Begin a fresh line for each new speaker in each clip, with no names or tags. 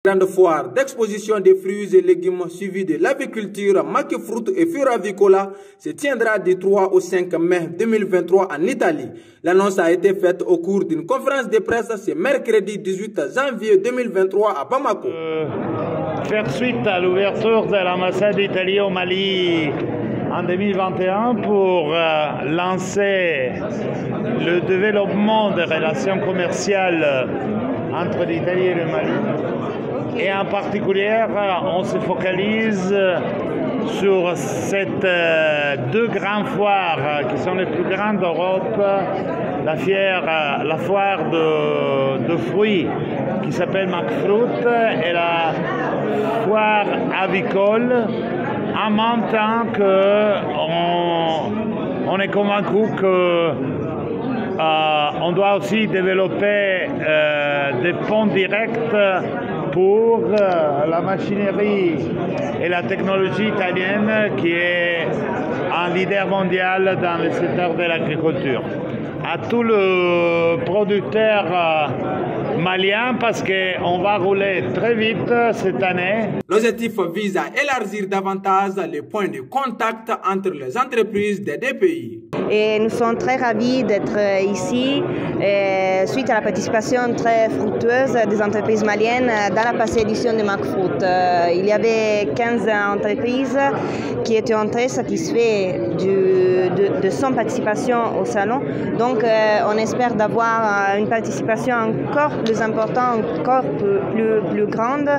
Grande foire d'exposition des fruits et légumes suivie de l'aviculture, Makifruit et Fioravicola se tiendra du 3 au 5 mai 2023 en Italie. L'annonce a été faite au cours d'une conférence de presse ce mercredi 18 janvier 2023 à Bamako.
Faire suite à l'ouverture de l'ambassade d'Italie au Mali en 2021 pour lancer le développement des relations commerciales entre l'Italie et le Mali. Et en particulier, on se focalise sur ces deux grandes foires qui sont les plus grandes d'Europe, la foire de fruits qui s'appelle Makifruit et la foire avicole, en même temps qu'on est convaincu que on doit aussi développer des ponts directs pour la machinerie et la technologie italienne qui est un leader mondial dans le secteur de l'agriculture. À tous les producteurs maliens, parce qu'on va rouler très vite cette année.
L'objectif vise à élargir davantage les points de contact entre les entreprises des deux pays.
Et nous sommes très ravis d'être ici suite à la participation très fructueuse des entreprises maliennes dans la passée édition de Makifruit. Il y avait 15 entreprises qui étaient très satisfaites de son participation au salon. Donc on espère d'avoir une participation encore plus importante, encore plus grande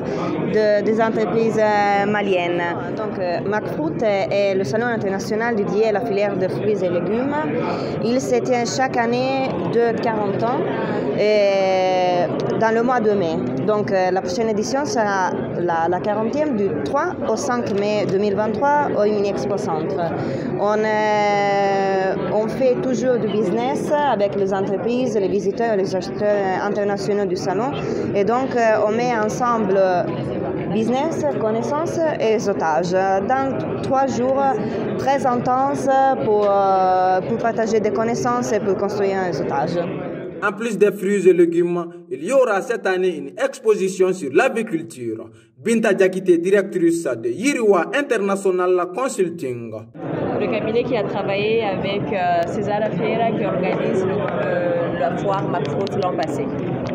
des entreprises maliennes. Donc Makifruit est le salon international dédié à la filière de fruits et légumes. Il se tient chaque année de 40 ans dans le mois de mai. Donc la prochaine édition sera la 40e du 3 au 5 mai 2023 au Mini Expo Centre. On fait toujours du business avec les entreprises, les visiteurs et les acheteurs internationaux du salon. Et donc on met ensemble business, connaissances et réseautage dans 3 jours très intenses pour partager des connaissances et pour construire un réseautage.
En plus des fruits et légumes, il y aura cette année une exposition sur l'aviculture. Binta Diakité, directrice de Yiriwa International Consulting.
Le cabinet qui a travaillé avec César Ferreira qui organise la foire Makifruit l'an passé.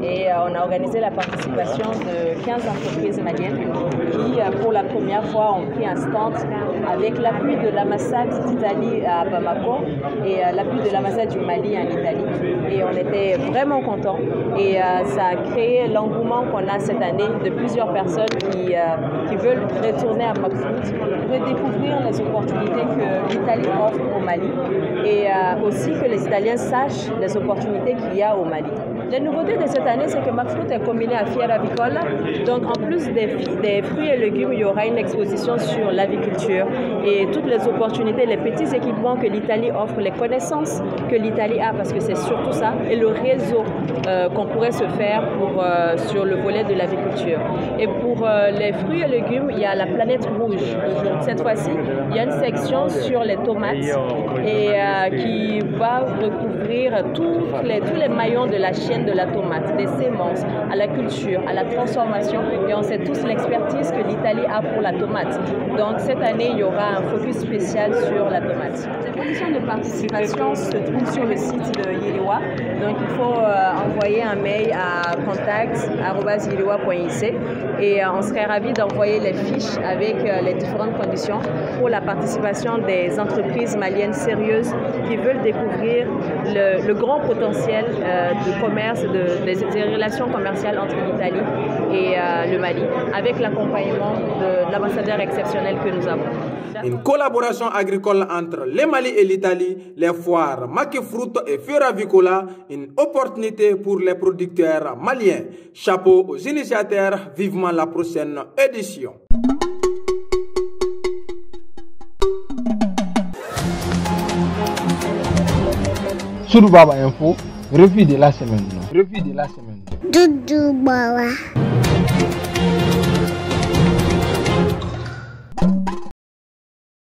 Et on a organisé la participation de 15 entreprises maliennes qui, pour la première fois, ont pris un stand avec l'appui de l'ambassade d'Italie à Bamako et l'appui de l'ambassade du Mali en Italie. Et on était vraiment contents. Et ça a créé l'engouement qu'on a cette année de plusieurs personnes qui veulent retourner à Makifruit, redécouvrir les opportunités que l'Italie offre au Mali et aussi que les Italiens sachent les opportunités qu'il y a au Mali. La nouveauté de cette année, c'est que Makifruit est combiné à Fioravicola. Donc, en plus des fruits et légumes, il y aura une exposition sur l'aviculture et toutes les opportunités, les petits équipements que l'Italie offre, les connaissances que l'Italie a, parce que c'est surtout ça, et le réseau qu'on pourrait se faire sur le volet de l'aviculture. Et pour les fruits et légumes, il y a la planète rouge. Cette fois-ci, il y a une section sur les tomates et qui va recouvrir tous les maillons de la chaîne de la tomate, des semences, à la culture, à la transformation. Et on sait tous l'expertise que l'Italie a pour la tomate. Donc cette année, il y aura un focus spécial sur la tomate. Les conditions de participation se trouvent sur le site de Yiriwa. Donc il faut envoyer un mail à contact@yiriwa.ic et on serait ravis d'envoyer les fiches avec les différentes conditions pour la participation des entreprises maliennes sérieuses qui veulent découvrir le grand potentiel du commerce, des relations commerciales entre l'Italie et le Mali, avec l'accompagnement de l'ambassadeur exceptionnel que nous avons.
Une collaboration agricole entre le Mali et l'Italie, les foires Makifruit et Fioravicola, une opportunité pour les producteurs maliens. Chapeau aux initiateurs, vivement la prochaine édition.
Sur Baba Info, revue de la semaine. Doudou Baba.